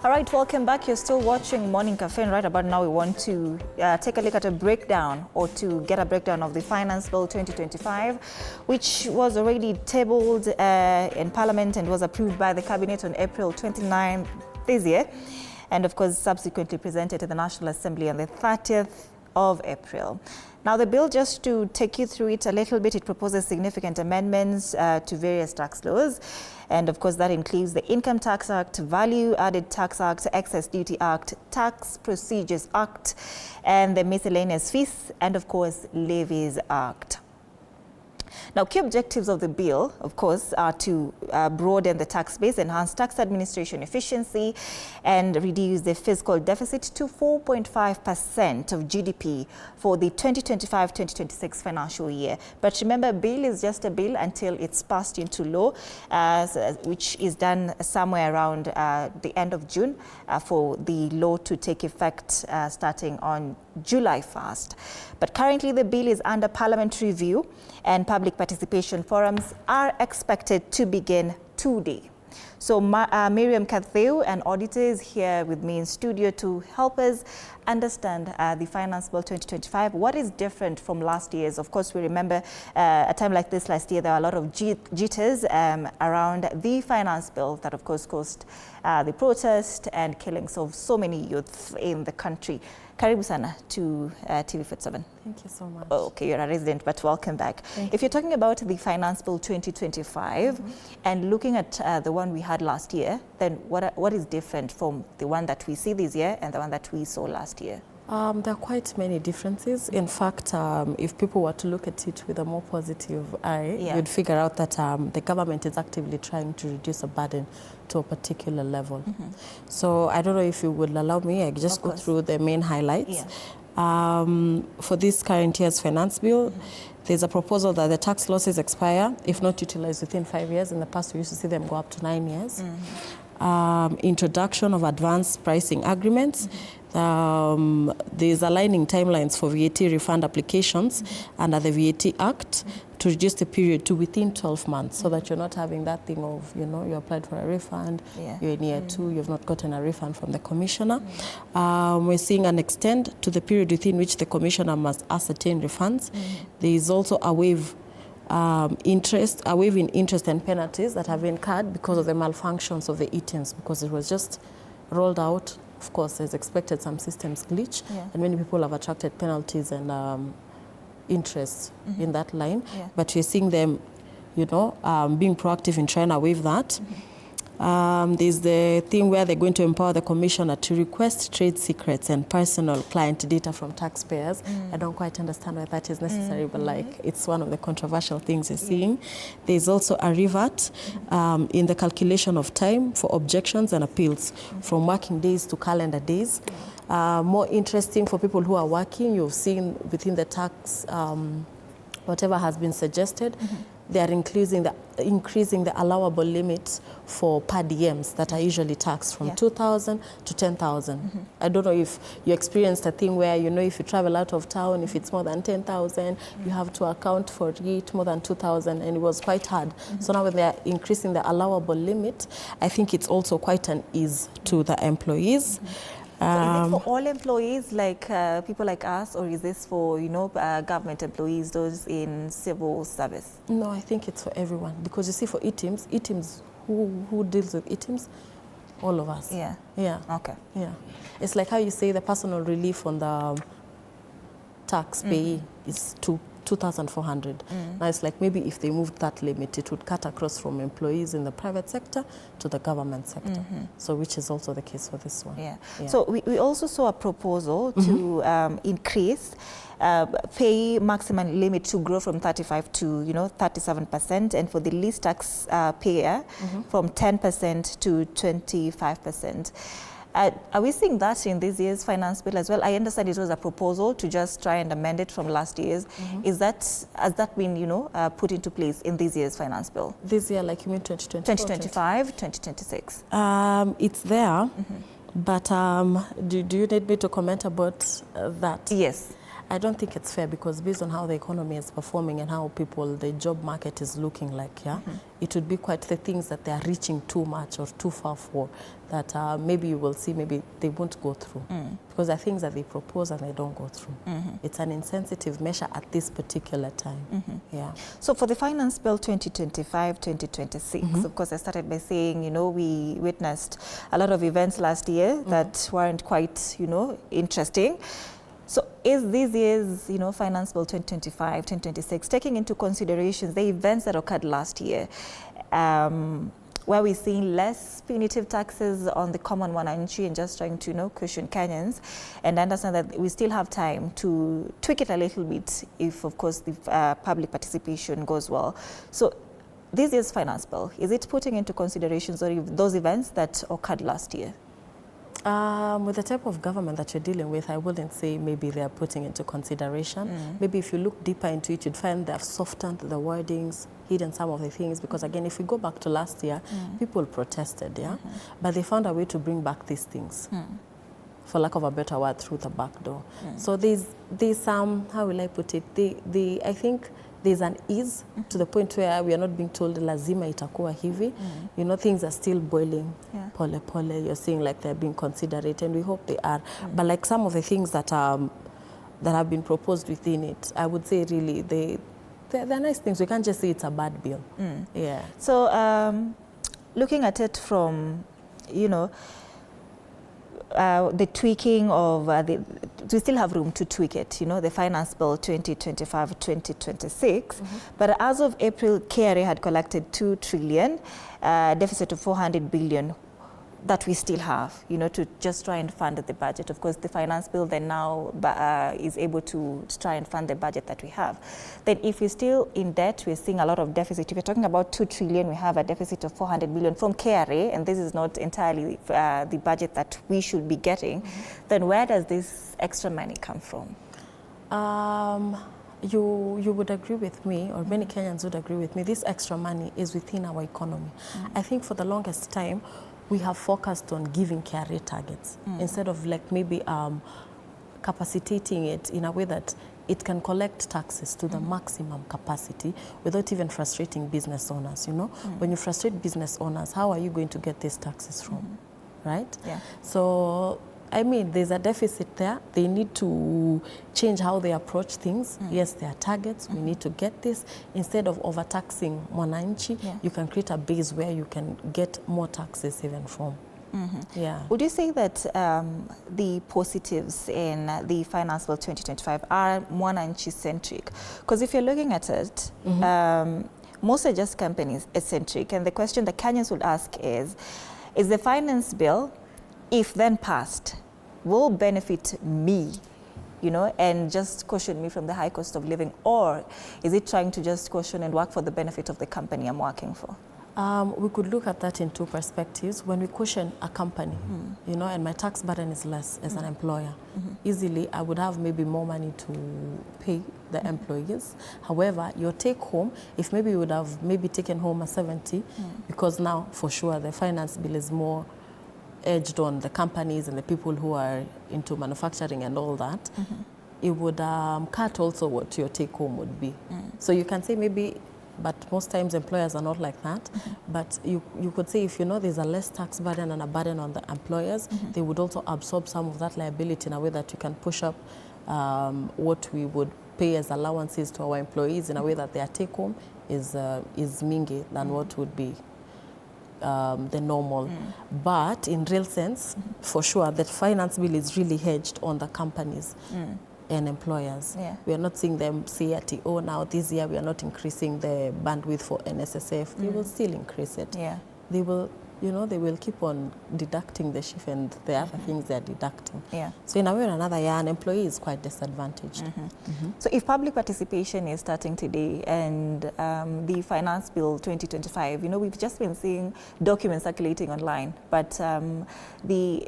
All right, welcome back. You're still watching Morning Cafe, and right about now we want to take a look at a breakdown, or to get a breakdown of the Finance Bill 2025, which was already tabled in Parliament and was approved by the Cabinet on April 29 this year, and of course subsequently presented to the National Assembly on the 30th of April. Now, the bill, just to take you through it a little bit, it proposes significant amendments to various tax laws. And of course, that includes the Income Tax Act, Value Added Tax Act, Excess Duty Act, Tax Procedures Act, and the Miscellaneous Fees, and of course, Levies Act. Now, key objectives of the bill, of course, are to broaden the tax base, enhance tax administration efficiency, and reduce the fiscal deficit to 4.5% of GDP for the 2025-2026 financial year. But remember, a bill is just a bill until it's passed into law, which is done somewhere around the end of June for the law to take effect starting on July 1st. But currently the bill is under parliamentary review, and public participation forums are expected to begin today. So Miriam Katheu, an auditor, is here with me in studio to help us understand the Finance Bill 2025. What is different from last year's? Of course, we remember a time like this last year, there were a lot of jitters around the Finance Bill that, of course, caused the protest and killings of so many youths in the country. Karibu sana to TV47. Thank you so much. Okay, you're a resident, but welcome back. If you're talking about the Finance Bill 2025 and looking at the one we had last year, then what is different from the one that we see this year and the one that we saw last year? There are quite many differences. In fact, if people were to look at it with a more positive eye, you'd figure out that the government is actively trying to reduce a burden to a particular level. So I don't know if you would allow me, I just go through the main highlights. For this current year's finance bill, there's a proposal that the tax losses expire if not utilized within 5 years. In the past, we used to see them go up to 9 years. Introduction of advanced pricing agreements. There's aligning timelines for VAT refund applications under the VAT Act to reduce the period to within 12 months, so that you're not having that thing of, you know, you applied for a refund, you're in year 2, you've not gotten a refund from the commissioner. We're seeing an extend to the period within which the commissioner must ascertain refunds. There is also a waive in interest and penalties that have been incurred because of the malfunctions of the ETIMs, because it was just rolled out. Of course, as expected, some systems glitch, and many people have attracted penalties and interest in that line. But we're seeing them, you know, being proactive in trying to waive that. There's the thing where they're going to empower the commissioner to request trade secrets and personal client data from taxpayers. I don't quite understand why that is necessary, but like, it's one of the controversial things you're seeing. There's also a revert in the calculation of time for objections and appeals from working days to calendar days. More interesting for people who are working, you've seen within the tax, whatever has been suggested, they are increasing the allowable limits for per diems that are usually taxed from 2,000 to 10,000. I don't know if you experienced a thing where, you know, if you travel out of town, if it's more than 10,000, you have to account for it more than 2,000, and it was quite hard. So now when they are increasing the allowable limit, I think it's also quite an ease to the employees. So is it for all employees, like people like us, or is this for, you know, government employees, those in civil service? No, I think it's for everyone, because you see, for ETIMs, who deals with ETIMs? All of us. Okay. It's like how you say the personal relief on the tax payee is 2,400. Now it's like, maybe if they moved that limit, it would cut across from employees in the private sector to the government sector. So which is also the case for this one. So we also saw a proposal to increase pay maximum limit to grow from 35 to 37%, and for the least tax payer from 10% to 25%. Are we seeing that in this year's finance bill as well? I understand it was a proposal to just try and amend it from last year's. Has that been, put into place in this year's finance bill? This year, like you mean 2025, 2026? It's there, but do you need me to comment about that? Yes. I don't think it's fair, because based on how the economy is performing and how the job market is looking like, it would be quite the things that they are reaching too much or too far for, that maybe you will see, maybe they won't go through. Because there are things that they propose and they don't go through. It's an insensitive measure at this particular time. Yeah. So for the Finance Bill 2025-2026, of course, I started by saying, you know, we witnessed a lot of events last year that weren't quite, you know, interesting. So is this year's, you know, Finance Bill 2025-2026 taking into consideration the events that occurred last year, where we're seeing less punitive taxes on the common wananchi and just trying to, you know, cushion Kenyans, and understand that we still have time to tweak it a little bit if, of course, the public participation goes well. So this year's Finance Bill, is it putting into consideration those events that occurred last year? With the type of government that you're dealing with, I wouldn't say maybe they're putting into consideration. Maybe if you look deeper into it, you'd find they've softened the wordings, hidden some of the things, because again, if we go back to last year, people protested, but they found a way to bring back these things, for lack of a better word, through the back door. So there's some, how will I put it, I think there's an ease to the point where we are not being told lazima itakuwa hivi. You know, things are still boiling pole pole. You're seeing like they're being considerate, and we hope they are. But like some of the things that have been proposed within it, I would say really they're nice things. We can't just say it's a bad bill. Yeah. So looking at it from, you know, the tweaking of we still have room to tweak it, you know, the Finance Bill 2025-2026. But as of April, KRA had collected 2 trillion, deficit of 400 billion that we still have, you know, to just try and fund the budget. Of course, the Finance Bill then now is able to try and fund the budget that we have. Then if we're still in debt, we're seeing a lot of deficit. If we're talking about 2 trillion, we have a deficit of 400 billion from KRA, and this is not entirely the budget that we should be getting. Then where does this extra money come from? You would agree with me, or many Kenyans would agree with me, this extra money is within our economy. I think for the longest time, we have focused on giving KRA targets instead of like maybe capacitating it in a way that it can collect taxes to the maximum capacity without even frustrating business owners, you know? When you frustrate business owners, how are you going to get these taxes from, right? Yeah. So, I mean, there's a deficit there. They need to change how they approach things. Yes, there are targets. We need to get this. Instead of overtaxing mwananchi, you can create a base where you can get more taxes even from. Yeah. Would you say that the positives in the Finance Bill 2025 are mwananchi-centric? Because if you're looking at it, most are just company-centric. And the question that Kenyans would ask is the Finance Bill, if then passed, will benefit me, you know, and just caution me from the high cost of living, or is it trying to just caution and work for the benefit of the company I'm working for? We could look at that in two perspectives. When we caution a company, you know, and my tax burden is less as an employer, easily I would have maybe more money to pay the employees. However, your take home, if maybe you would have maybe taken home a 70, because now for sure the finance bill is more edged on the companies and the people who are into manufacturing and all that, it would cut also what your take home would be. So you can say maybe, but most times employers are not like that, but you could say if you know there's a less tax burden and a burden on the employers, they would also absorb some of that liability in a way that you can push up what we would pay as allowances to our employees in a way that their take home is mingi than what would be the normal. But in real sense, for sure, that finance bill is really hedged on the companies and employers. We are not seeing them say at oh, now this year we are not increasing the bandwidth for NSSF. They will still increase it. They will, you know, they will keep on deducting the shift and the other things they are deducting. So in a way or another, an employee is quite disadvantaged. So if public participation is starting today and the Finance Bill 2025, you know, we've just been seeing documents circulating online, but the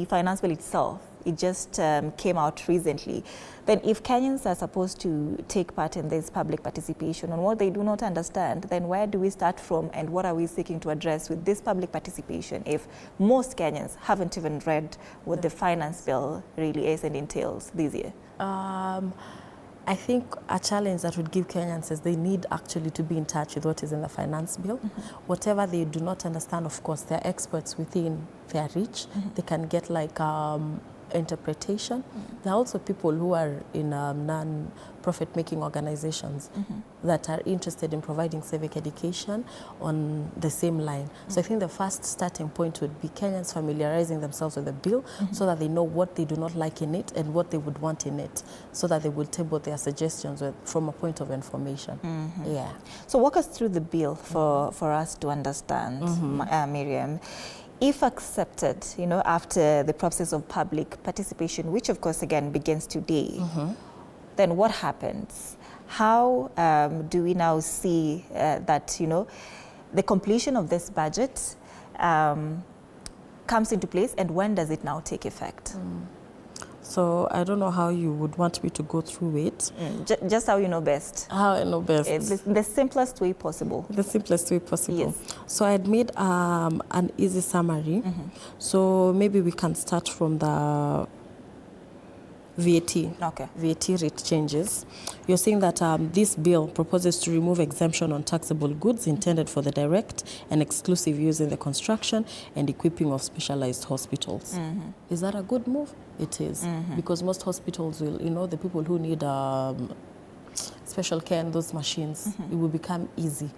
Finance Bill itself, it just came out recently. Then if Kenyans are supposed to take part in this public participation on what they do not understand, then where do we start from, and what are we seeking to address with this public participation if most Kenyans haven't even read what the finance bill really is and entails this year? I think a challenge that would give Kenyans is they need actually to be in touch with what is in the finance bill. Whatever they do not understand, of course, they're experts within their reach. They can get like interpretation. There are also people who are in non-profit making organizations that are interested in providing civic education on the same line. So I think the first starting point would be Kenyans familiarizing themselves with the bill so that they know what they do not like in it and what they would want in it, so that they will table their suggestions from a point of information. Yeah. So walk us through the bill for us to understand, Miriam. If accepted, you know, after the process of public participation, which of course again begins today, then what happens? How do we now see that, you know, the completion of this budget comes into place, and when does it now take effect? So I don't know how you would want me to go through it. Just how you know best. How I know best. The simplest way possible. The simplest way possible. Yes. So I had made an easy summary. So maybe we can start from the VAT. Okay. VAT rate changes. You're saying that this bill proposes to remove exemption on taxable goods intended for the direct and exclusive use in the construction and equipping of specialized hospitals. Is that a good move? It is. Because most hospitals will, you know, the people who need special care in those machines, it will become easy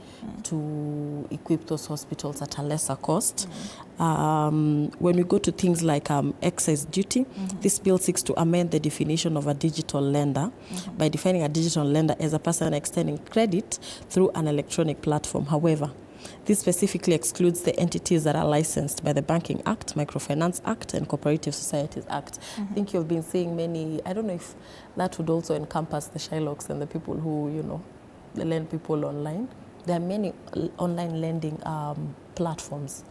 to equip those hospitals at a lesser cost. When we go to things like excise duty, this bill seeks to amend the definition of a digital lender by defining a digital lender as a person extending credit through an electronic platform. However, this specifically excludes the entities that are licensed by the Banking Act, Microfinance Act, and Cooperative Societies Act. I think you've been seeing many, I don't know if that would also encompass the Shylocks and the people who, you know, they lend people online. There are many online lending platforms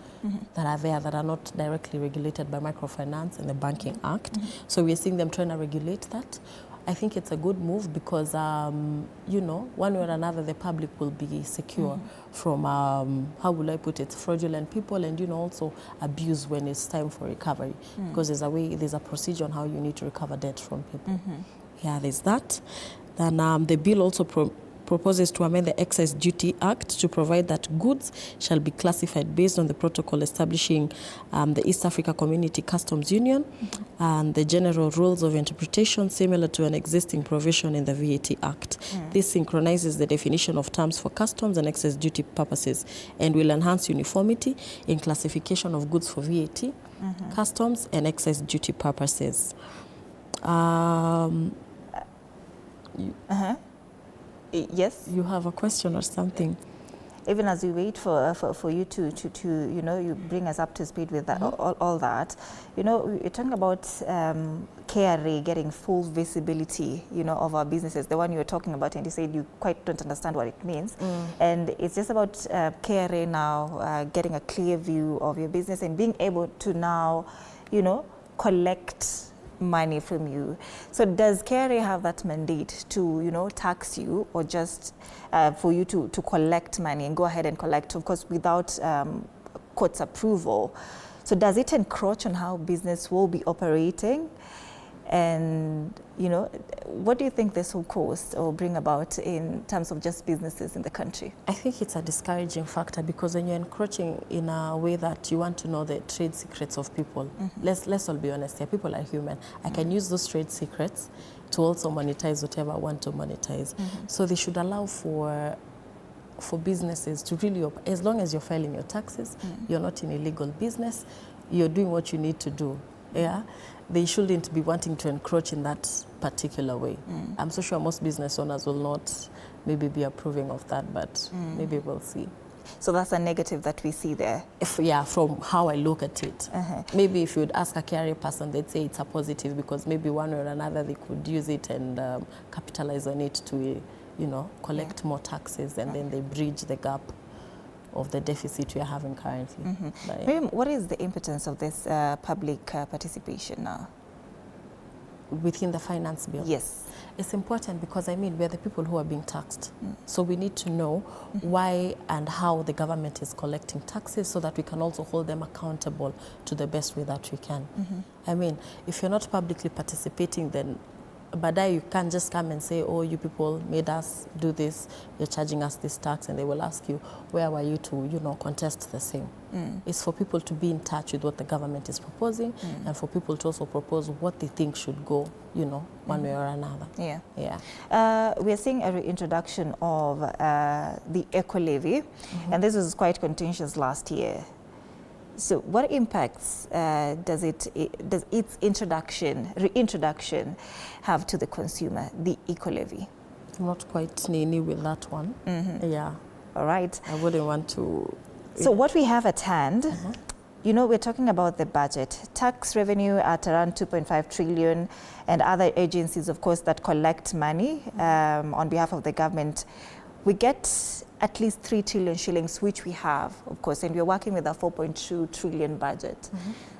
that are there that are not directly regulated by Microfinance and the Banking Act. So we're seeing them trying to regulate that. I think it's a good move because, you know, one way or another, the public will be secure from, how will I put it, fraudulent people, and, you know, also abuse when it's time for recovery. Because there's a procedure on how you need to recover debt from people. Yeah, there's that. Then the bill also proposes to amend the Excise Duty Act to provide that goods shall be classified based on the protocol establishing the East Africa Community Customs Union and the general rules of interpretation similar to an existing provision in the VAT Act. This synchronizes the definition of terms for customs and excise duty purposes and will enhance uniformity in classification of goods for VAT, customs and excise duty purposes. Yes. You have a question or something? Even as we wait for you to you know, you bring us up to speed with that, all that, you know, you're talking about KRA getting full visibility, you know, of our businesses, the one you were talking about, and you said you quite don't understand what it means. And it's just about KRA now getting a clear view of your business and being able to now, you know, collect money from you. So does KRA have that mandate to, you know, tax you, or just for you to collect money and go ahead and collect, of course, without court's approval? So does it encroach on how business will be operating? And, you know, what do you think this will cost or bring about in terms of just businesses in the country? I think it's a discouraging factor because when you're encroaching in a way that you want to know the trade secrets of people, let's all be honest here, people are human. I can use those trade secrets to also monetize whatever I want to monetize. So they should allow for businesses to really, as long as you're filing your taxes, you're not in illegal business, you're doing what you need to do. Yeah, they shouldn't be wanting to encroach in that particular way. I'm so sure most business owners will not maybe be approving of that, but maybe we'll see. So that's a negative that we see there? Yeah, from how I look at it. Maybe if you would ask a KRA person, they'd say it's a positive because maybe one way or another they could use it and capitalize on it to, you know, collect more taxes, and then they bridge the gap of the deficit we are having currently. Miriam, what is the impotence of this public participation now? within the finance bill? Yes. It's important because, I mean, we're the people who are being taxed. So we need to know why and how the government is collecting taxes so that we can also hold them accountable to the best way that we can. I mean, if you're not publicly participating, then you can't just come and say, oh, you people made us do this, you're charging us this tax, and they will ask you, where were you to, you know, contest the same? It's for people to be in touch with what the government is proposing and for people to also propose what they think should go, you know, one way or another. Yeah. Yeah. We are seeing a reintroduction of the eco levy, and this was quite contentious last year. So what impacts does its reintroduction have to the consumer, the eco levy? I'm not quite needy with that one. Yeah. All right. I wouldn't want to. So what we have at hand, you know, we're talking about the budget. Tax revenue at around 2.5 trillion and other agencies, of course, that collect money on behalf of the government. We get at least 3 trillion shillings, which we have, of course, and we're working with a 4.2 trillion budget.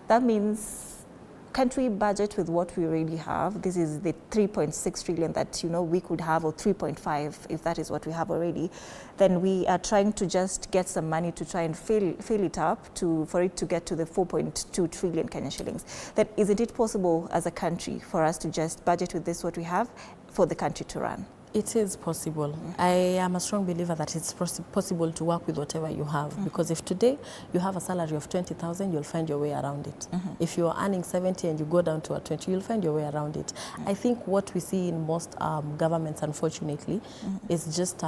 That means, can't we budget with what we already have? This is the 3.6 trillion that, you know, we could have, or 3.5, if that is what we have already. Then we are trying to just get some money to try and fill it up for it to get to the 4.2 trillion Kenyan shillings. Then isn't it possible as a country for us to just budget with this, what we have, for the country to run? It is possible. I am a strong believer that it's possible to work with whatever you have. Because if today you have a salary of 20,000, you'll find your way around it. If you're earning 70 and you go down to a 20, you'll find your way around it. I think what we see in most governments, unfortunately, is just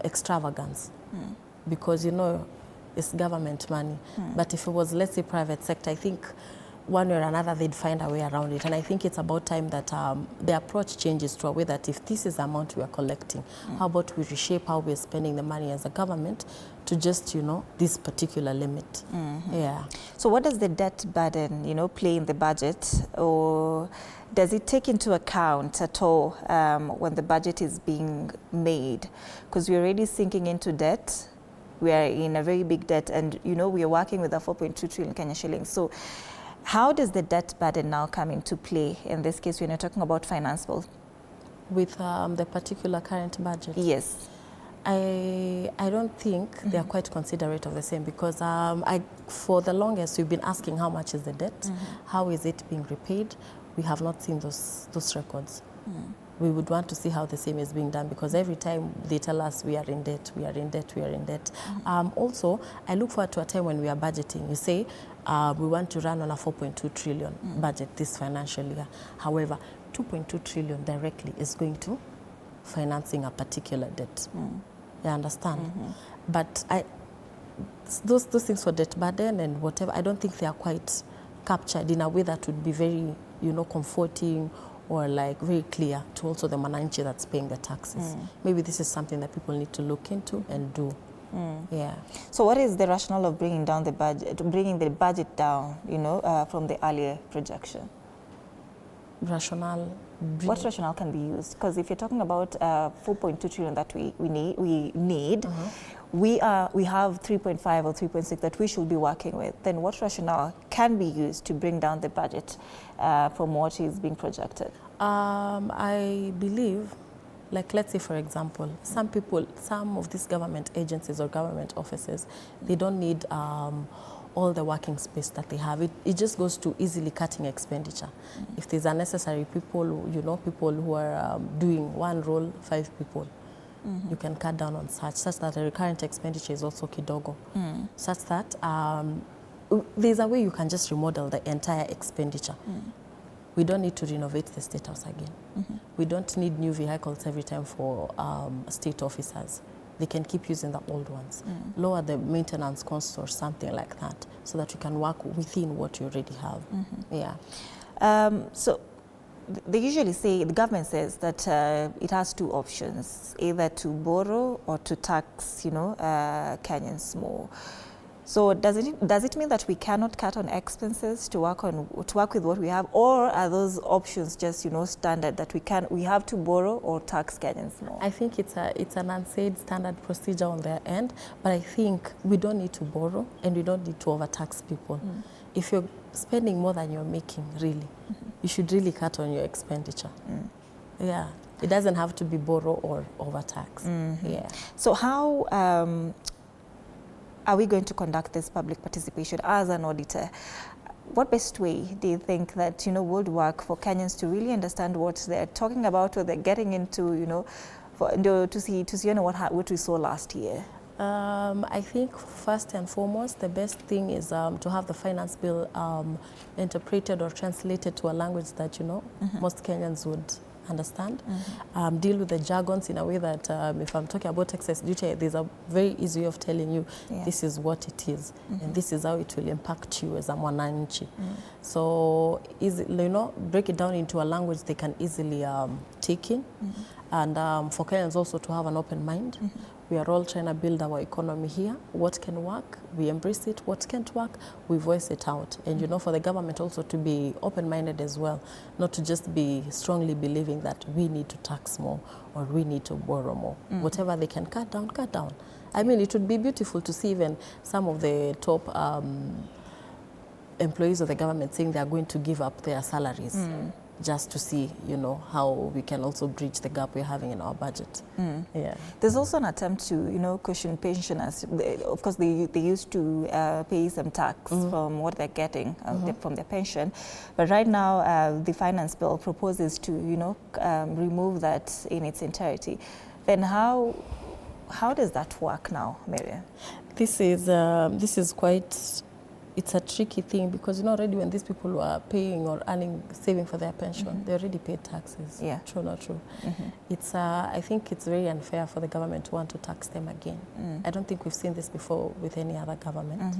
extravagance. Because, you know, it's government money. But if it was, let's say, private sector, I think one way or another, they'd find a way around it. And I think it's about time that the approach changes to a way that if this is the amount we are collecting, how about we reshape how we're spending the money as a government to just, you know, this particular limit. Yeah. So what does the debt burden, you know, play in the budget? Or does it take into account at all when the budget is being made? Because we're already sinking into debt. We are in a very big debt, and, you know, we are working with a 4.2 trillion Kenya shillings. So how does the debt burden now come into play? In this case, we're not talking about finance bill. With the particular current budget? Yes. I don't think they are quite considerate of the same, because for the longest we've been asking how much is the debt, how is it being repaid. We have not seen those records. We would want to see how the same is being done, because every time they tell us we are in debt, we are in debt, we are in debt. Also, I look forward to a time when we are budgeting. You say we want to run on a 4.2 trillion budget this financial year. However, 2.2 trillion directly is going to financing a particular debt. You understand? But those things for debt burden and whatever, I don't think they are quite captured in a way that would be very, you know, comforting or like very clear to also the Mananchi that's paying the taxes. Maybe this is something that people need to look into and do. Yeah. So what is the rationale of bringing down the budget down, you know, from the earlier projection? Rationale? What rationale can be used? Because if you're talking about 4.2 trillion that we need, we have 3.5 or 3.6 that we should be working with. Then what rationale can be used to bring down the budget from what is being projected? I believe, like, let's say, for example, some of these government agencies or government offices, they don't need all the working space that they have. It just goes to easily cutting expenditure. If there's unnecessary people, you know, people who are doing one role, 5 people, you can cut down on such that the recurrent expenditure is also kidogo. Such that there's a way you can just remodel the entire expenditure. We don't need to renovate the State House again. We don't need new vehicles every time for state officers. They can keep using the old ones. Lower the maintenance costs or something like that, so that you can work within what you already have. Yeah. So they usually say, the government says that it has 2 options, either to borrow or to tax, you know, Kenyans more. So does it mean that we cannot cut on expenses to work with what we have, or are those options just, you know, standard that we have to borrow or tax Kenyans more? I think it's an unsaid standard procedure on their end, but I think we don't need to borrow and we don't need to overtax people. If you're spending more than you're making, really, you should really cut on your expenditure. Yeah, it doesn't have to be borrow or overtax. Yeah. So how are we going to conduct this public participation as an auditor? What best way do you think that would work for Kenyans to really understand what they're talking about, what they're getting into, to see what we saw last year? I think first and foremost, the best thing is to have the finance bill interpreted or translated to a language that most Kenyans would understand. Deal with the jargons in a way that if I'm talking about excess duty, there's a very easy way of telling you this is what it is and this is how it will impact you as a mwananchi. So break it down into a language they can easily take in. And for Kenyans also to have an open mind. We are all trying to build our economy here. What can work, we embrace it. What can't work, we voice it out. And for the government also to be open-minded as well, not to just be strongly believing that we need to tax more or we need to borrow more. Whatever they can cut down, cut down. I mean, it would be beautiful to see even some of the top employees of the government saying they are going to give up their salaries. Just to see, how we can also bridge the gap we're having in our budget. Yeah. There's also an attempt to, cushion pensioners. Of course, they used to pay some tax from what they're getting from their pension. But right now, the finance bill proposes to, remove that in its entirety. Then how does that work now, Miriam? This is quite... It's a tricky thing because already when these people are paying or saving for their pension, they already paid taxes. Yeah. True, not true. It's I think it's very unfair for the government to want to tax them again. I don't think we've seen this before with any other government.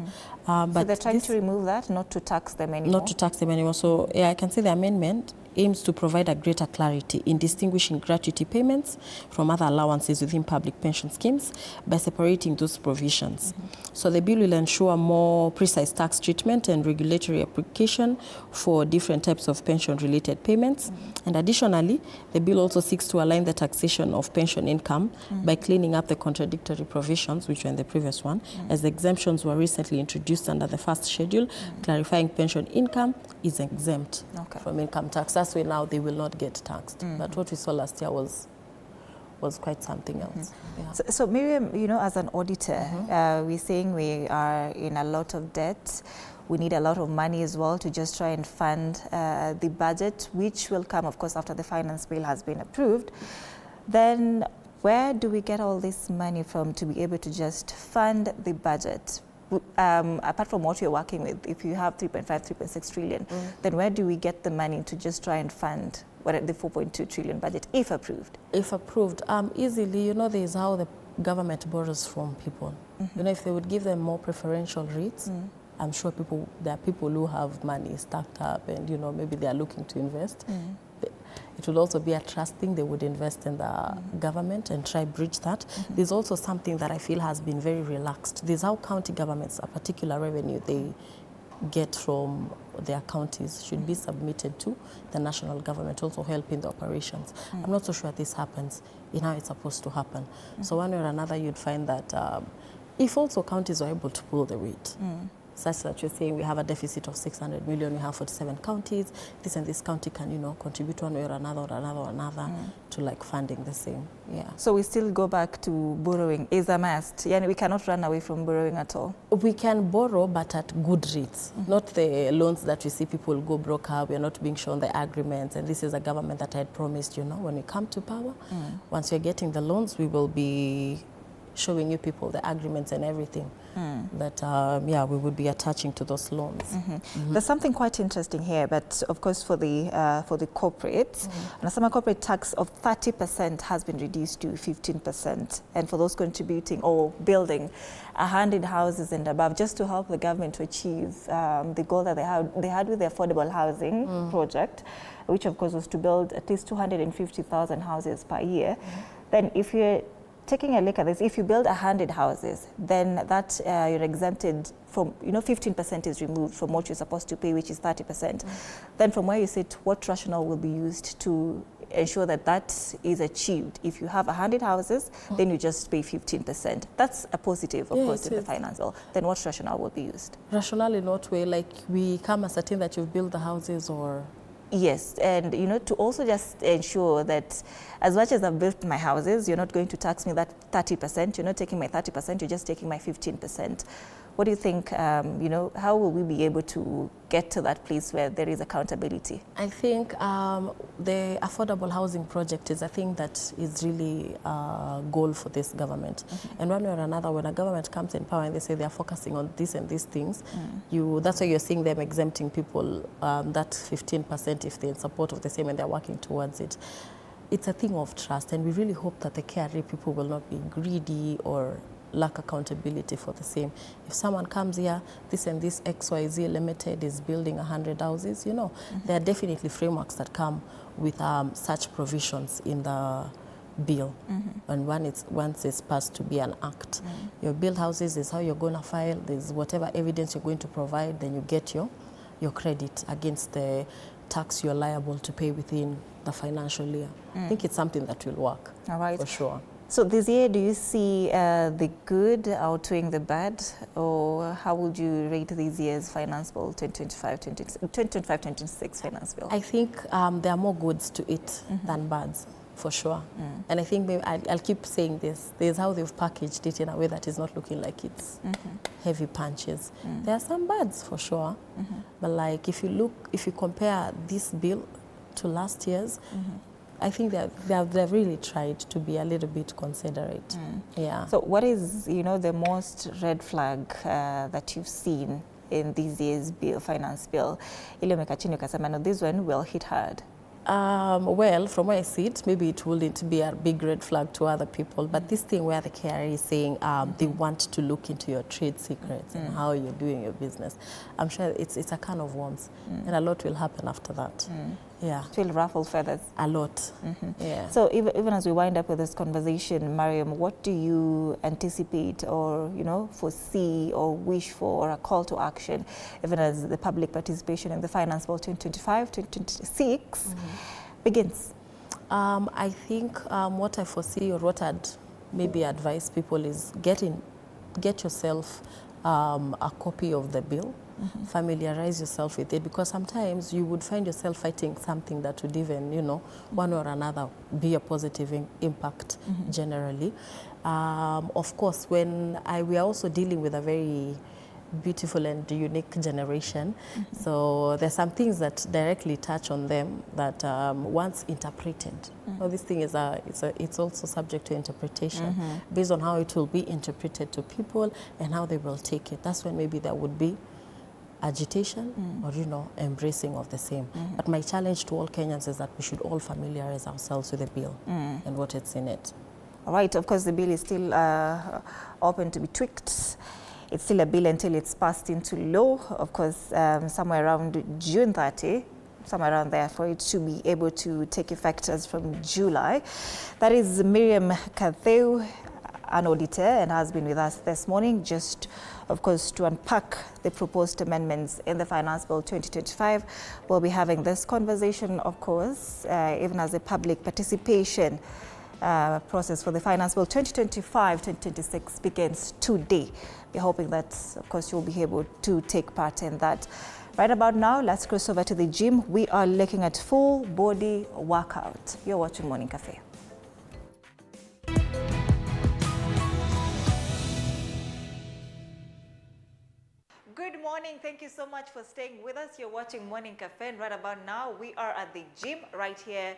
But so they're trying to remove that, not to tax them anymore? Not to tax them anymore. So yeah, I can say the amendment aims to provide a greater clarity in distinguishing gratuity payments from other allowances within public pension schemes by separating those provisions. So the bill will ensure more precise tax treatment and regulatory application for different types of pension-related payments. And additionally, the bill also seeks to align the taxation of pension income by cleaning up the contradictory provisions, which were in the previous one, as the exemptions were recently introduced under the first schedule, clarifying pension income is exempt from income tax. That's why now they will not get taxed. But what we saw last year was quite something else. Yeah. So Miriam, as an auditor, we're saying we are in a lot of debt. We need a lot of money as well to just try and fund the budget, which will come, of course, after the finance bill has been approved. Then where do we get all this money from to be able to just fund the budget? Apart from what you're working with, if you have 3.5, 3.6 trillion, then where do we get the money to just try and fund the 4.2 trillion budget, if approved? If approved, easily, there's how the government borrows from people. If they would give them more preferential rates, I'm sure there are people who have money stacked up and, maybe they are looking to invest. It would also be a trust thing. They would invest in the government and try bridge that. There's also something that I feel has been very relaxed. There's how county governments, a particular revenue they get from their counties should be submitted to the national government, also helping the operations. I'm not so sure this happens in how it's supposed to happen. So one way or another, you'd find that if also counties are able to pull the weight, such that you're saying we have a deficit of 600 million, we have 47 counties, this and this county can, contribute one way or another to funding the same. Yeah. So we still go back to borrowing is a must. We cannot run away from borrowing at all. We can borrow, but at good rates, not the loans that we see people go broke up. We're not being shown the agreements, and this is a government that I had promised, when we come to power, once you're getting the loans, we will be showing you people the agreements and everything that we would be attaching to those loans. There's something quite interesting here, but of course for the corporates, and some corporate tax of 30% has been reduced to 15%, and for those contributing or building 100 houses and above, just to help the government to achieve the goal that they had with the affordable housing project, which of course was to build at least 250,000 houses per year. Then if you're taking a look at this, if you build 100 houses, then that you're exempted from, 15% is removed from what you're supposed to pay, which is 30%. Then from where you sit, what rationale will be used to ensure that that is achieved? If you have 100 houses, then you just pay 15%. That's a positive, of course, in the finance bill. Then what rationale will be used? Rationale in what way? Like we come ascertain that you've built the houses, or Yes, and you know, to also just ensure that as much as I've built my houses, you're not going to tax me that 30%, you're not taking my 30%, you're just taking my 15%. What do you think, you know, how will we be able to get to that place where there is accountability? I think the affordable housing project is a thing that is really a goal for this government. And one way or another, when a government comes in power and they say they're focusing on this and these things, that's why you're seeing them exempting people that 15% if they're in support of the same and they're working towards it. It's a thing of trust, and we really hope that the KRA people will not be greedy or lack accountability for the same. If someone comes here, this and this XYZ Limited is building 100 houses, you know, there are definitely frameworks that come with such provisions in the bill. And once it's passed to be an act. Your build houses is how you're going to file, there's whatever evidence you're going to provide, then you get your credit against the tax you're liable to pay within the financial year. I think it's something that will work. All right. For sure. So this year, do you see the good outweighing the bad, or how would you rate this year's finance bill, 2025-26 finance bill? I think there are more goods to it than bads, for sure. And I think maybe I'll keep saying this. There's how they've packaged it in a way that is not looking like it's heavy punches. There are some bads, for sure. But like if you compare this bill to last year's, I think they've really tried to be a little bit considerate. Yeah. So what is, you know, the most red flag that you've seen in this year's bill, finance bill? Ile umekachini ukasema, no, this one will hit hard. Well, from where I see it, maybe it wouldn't be a big red flag to other people, but this thing where the KRA is saying they want to look into your trade secrets and how you're doing your business, I'm sure it's a can of worms, and a lot will happen after that. Yeah. It will ruffle feathers. A lot. Yeah. So even as we wind up with this conversation, Mariam, what do you anticipate or, you know, foresee or wish for, or a call to action, even as the public participation in the Finance Bill 2025-2026 begins? I think what I foresee, or what I'd maybe advise people, is get yourself a copy of the bill. Familiarize yourself with it, because sometimes you would find yourself fighting something that would even, you know, one or another be a positive impact generally. Of course, we are also dealing with a very beautiful and unique generation, so there's some things that directly touch on them that once interpreted, well, this thing is it's also subject to interpretation based on how it will be interpreted to people and how they will take it. That's when maybe there would be agitation or, you know, embracing of the same. But my challenge to all Kenyans is that we should all familiarize ourselves with the bill and what it's in it. All right. Of course, the bill is still open to be tweaked. It's still a bill until it's passed into law. Of course, somewhere around June 30, somewhere around there, for it to be able to take effect as from July. That is Miriam Katheu, an auditor, and has been with us this morning, just, of course, to unpack the proposed amendments in the Finance Bill 2025. We'll be having this conversation, of course, even as the public participation process for the Finance Bill 2025-2026 begins today. We're hoping that, of course, you'll be able to take part in that. Right about now, let's cross over to the gym. We are looking at full body workout. You're watching Morning Cafe. Good morning. Thank you so much for staying with us. You're watching Morning Cafe, and right about now we are at the gym right here